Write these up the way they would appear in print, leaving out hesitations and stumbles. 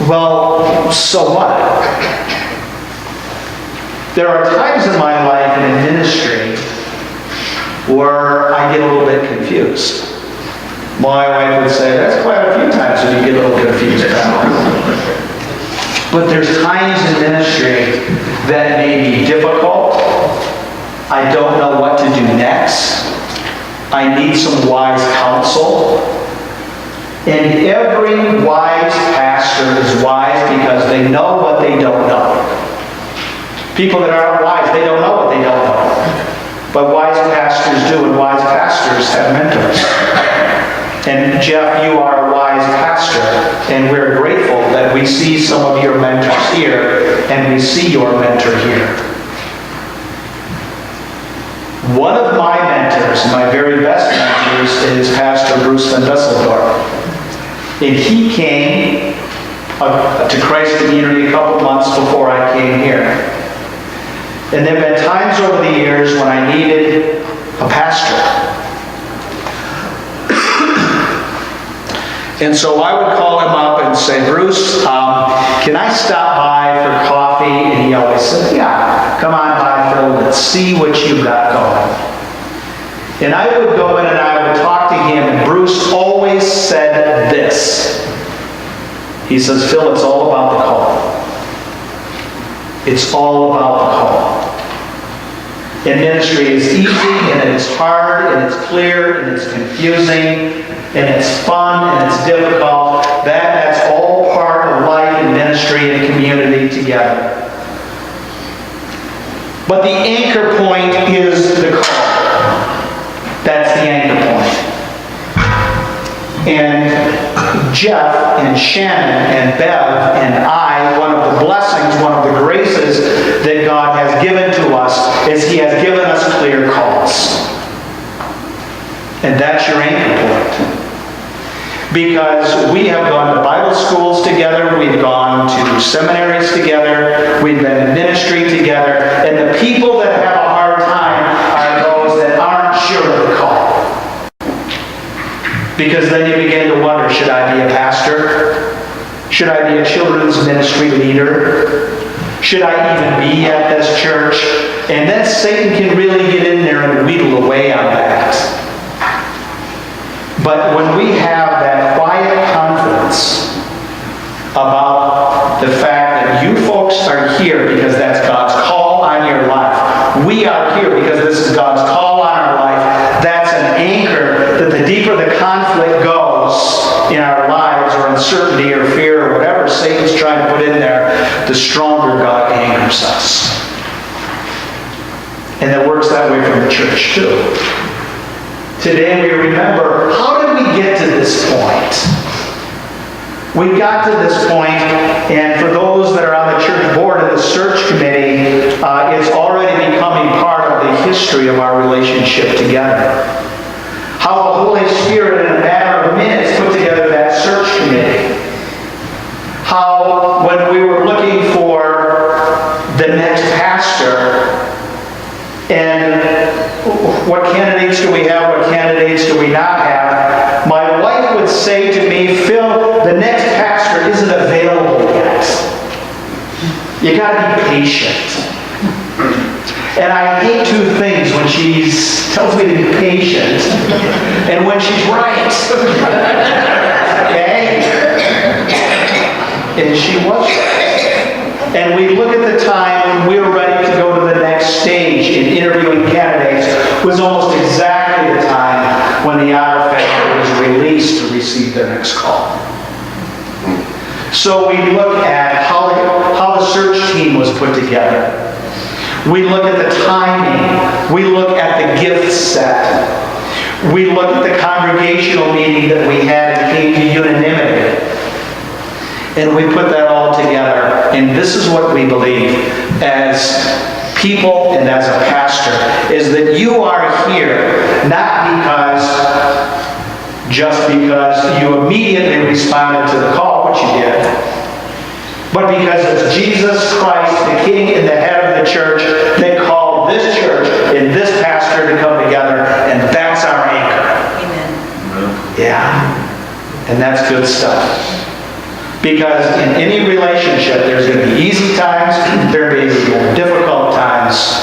Well, so what? There are times in my life and in ministry where I get a little bit confused. My wife would say, that's quite a few times when you get a little confused. But there's times in ministry that may be difficult. I don't know what to do next. I need some wise counsel. And every wise pastor is wise because they know what they don't know. People that aren't wise, they don't know what they don't know. But wise pastors do, and wise pastors have mentors. And Jeff, you are a wise pastor, and we're grateful that we see some of your mentors here, and we see your mentor here. One of my mentors, my very best mentors, is Pastor Bruce Van Dusseldorp. And he came to Christ Community a couple months before I came here. And there have been times over the years when I needed a pastor. And so I would call him up and say, Bruce, can I stop by for coffee? And he always said, yeah, come on by, Phil, let's see what you've got going. And I would go in and I would talk to him, and Bruce always said this. He says, Phil, it's all about the call. It's all about the call. And ministry is easy, and it's hard, and it's clear, and it's confusing, and it's fun, and it's difficult. That's all part of life and ministry and community together. But the anchor point is the call. That's the anchor point. And Jeff and Shannon and Bev and I, one of the blessings, one of the graces that God has given to us is He has given us clear calls. And that's your anchor point. Because we have gone to Bible schools together, we've gone to seminaries together, we've been in ministry together, and the people that have a hard time are those that aren't sure of the call. Because then you begin to wonder, should I be a pastor? Should I be a children's ministry leader? Should I even be at this church? And then Satan can really get in there and wheedle away on that. But when we have that quiet confidence about the fact that you folks are here because that's God's call on your life, we are here because this is God's call on our life, that's an anchor that the deeper the conflict goes in our lives, or uncertainty or fear or whatever Satan's trying to put in there, the stronger God anchors us. And it works that way from the church too. Today we remember, how did we get to this point? We got to this point, and for those that are on the church board and the search committee, it's already becoming part of the history of our relationship together. How the Holy Spirit, in a matter of minutes, put together that search committee. How, when we were looking for the next pastor, and what candidates do we have, what candidates do we not have, my wife would say to me, Phil, the next pastor isn't available yet. You got to be patient. And I hate two things: when she tells me to be patient and when she's right. Okay? And she was right. And we look at the time when we were ready to go to the next stage in interviewing candidates, was almost exactly the time when the honor factor was released to receive their next call. So we look at how the search team was put together. We look at the timing. We look at the gift set. We look at the congregational meeting that we had and came to unanimity. And we put that all together. And this is what we believe as people and as a pastor, is that you are here not just because you immediately responded to the call, which you did, but because it's Jesus Christ, the King and the head of the church, that called this church and this pastor to come together, and that's our anchor. Amen. Yeah. And that's good stuff. Because in any relationship, there's going to be easy times, there may be more difficult times,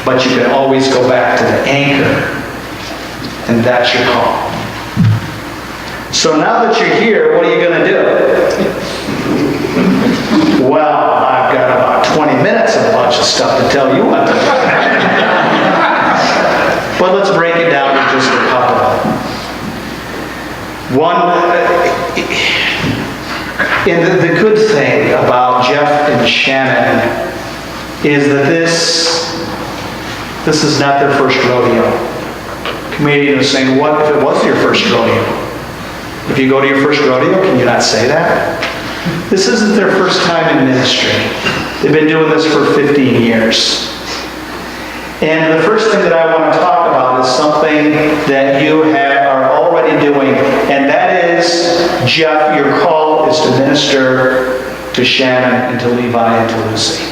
but you can always go back to the anchor, and that's your call. So now that you're here, what are you going to do? Well, I've got about 20 minutes and a bunch of stuff to tell you what to do. But let's break it down to just a couple. And the good thing about Jeff and Shannon is that this is not their first rodeo. The comedian was saying, what if it was your first rodeo? If you go to your first rodeo, can you not say that? This isn't their first time in ministry. They've been doing this for 15 years. And the first thing that I want to talk about is something that you are already doing, and that is, Jeff, your call is to minister to Shannon and to Levi and to Lucy.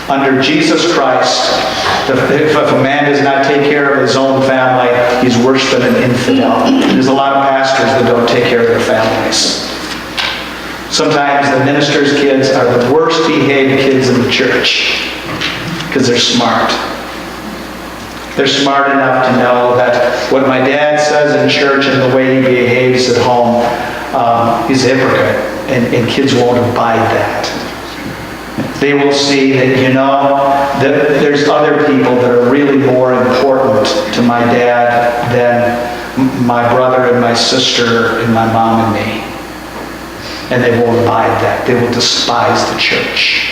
Under Jesus Christ, if a man does not take care of his own family, he's worse than an infidel. There's a lot of pastors that don't take care of their families. Sometimes the minister's kids are the worst behaved kids in the church because they're smart. They're smart enough to know that what my dad says in church and the way he behaves at home, he's a hypocrite, and kids won't abide that. They will see that, that there's other people that are really more important to my dad than my brother and my sister and my mom and me. And they won't abide that. They will despise the church.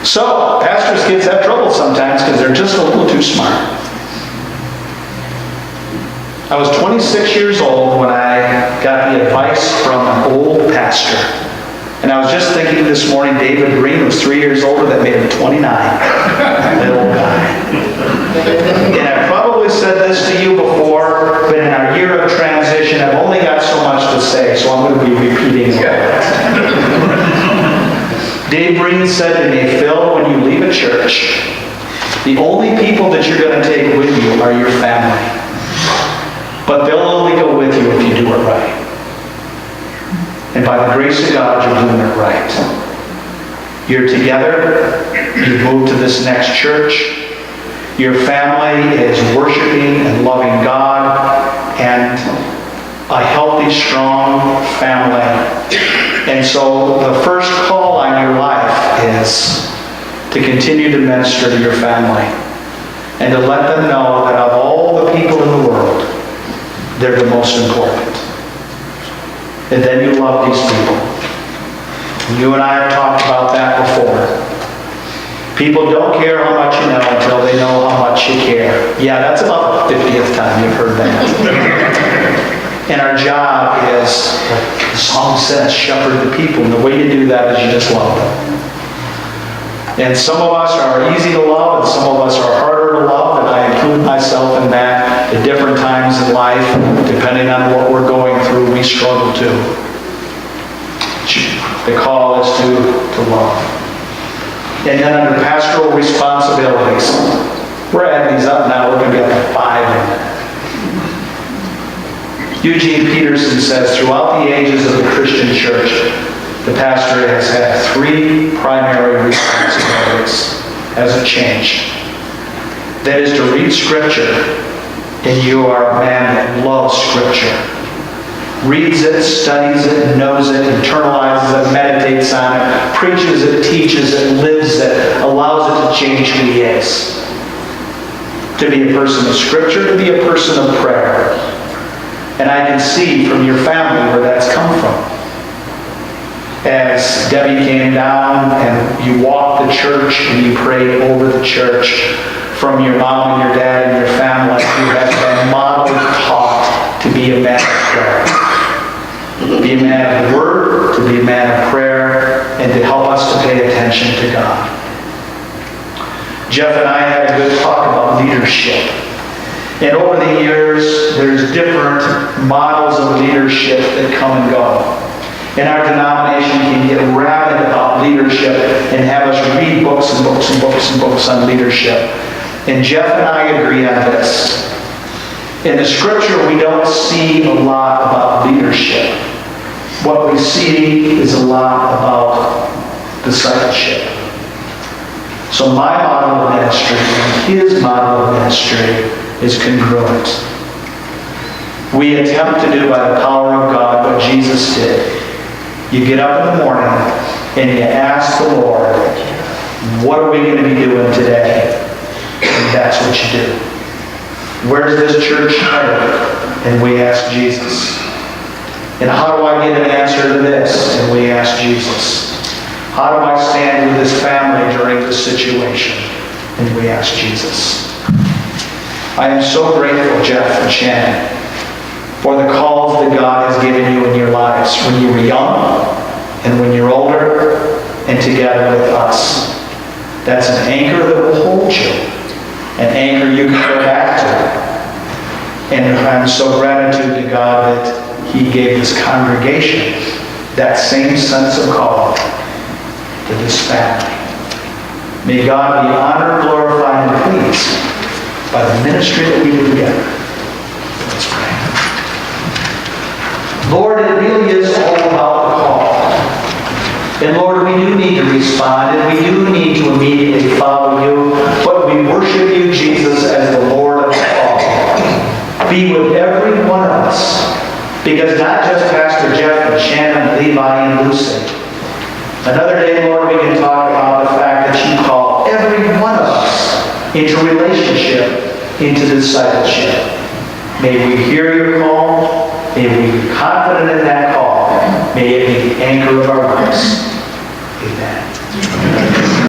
So, pastors' kids have trouble sometimes because they're just a little too smart. I was 26 years old when I got the advice from an old pastor. And I was just thinking this morning, David Green was 3 years older. That made him 29. That old guy. And I probably said this to you before, but in our year of transition, I've only got so much to say, so I'm going to be repeating it. Dave Green said to me, Phil, when you leave a church, the only people that you're going to take with you are your family. But they'll only go with you if you do it right. And by the grace of God, you're doing it right. You're together. You've moved to this next church. Your family is worshiping and loving God and a healthy, strong family. And so the first call on your life is to continue to minister to your family and to let them know that of all the people in the world, they're the most important. And then you love these people. You and I have talked about that before. People don't care how much you know until they know how much you care. Yeah, that's about the 50th time you've heard that. And our job is, like the song says, shepherd the people. And the way you do that is you just love them. And some of us are easy to love, and some of us are harder to love, and I include myself in that. At different times in life, depending on what we're going through, we struggle too. The call is to love. And then under pastoral responsibilities, we're adding these up now. We're going to be up to 5 in a minute. Eugene Peterson says, throughout the ages of the Christian church, the pastor has had 3 primary responsibilities. Hasn't changed. That is to read Scripture, and you are a man that loves Scripture. Reads it, studies it, knows it, internalizes it, meditates on it, preaches it, teaches it, lives it, allows it to change who he is. To be a person of Scripture, to be a person of prayer. And I can see from your family where that's come from. As Debbie came down and you walked the church and you prayed over the church, from your mom and your dad and your family, you have been modeled, taught to be a man of prayer. Be a man of the Word, to be a man of prayer, and to help us to pay attention to God. Jeff and I had a good talk about leadership. And over the years, there's different models of leadership that come and go. And our denomination can get rabid about leadership and have us read books and books and books and books on leadership. And Jeff and I agree on this. In the Scripture, we don't see a lot about leadership. what we see is a lot about discipleship. So my model of ministry and his model of ministry is congruent. We attempt to do by the power of God what Jesus did. You get up in the morning and you ask the Lord, what are we going to be doing today? And that's what you do. Where's this church headed? And we ask Jesus. And how do I get an answer to this? And we ask Jesus. How do I stand with this family during this situation? And we ask Jesus. I am so grateful, Jeff and Shannon, for the calls that God has given you in your lives when you were young and when you're older and together with us. That's an anchor that will hold you, an anchor you can go back to. And I'm so gratitude to God that He gave this congregation that same sense of call to this family. May God be honored, glorified, and pleased by the ministry that we do together. Let's pray. Lord, it really is all about the call. And Lord, we do need to respond, and we do need to immediately follow you, but we worship you, Jesus, as the Lord of all. Be with every one of us, because not just Pastor Jeff and Shannon, Levi, and Lucy. Another day, Lord, we can talk about the fact that you call every one of us into relationship, into discipleship. May we hear your call. May we be confident in that call. May it be the anchor of our lives. Amen.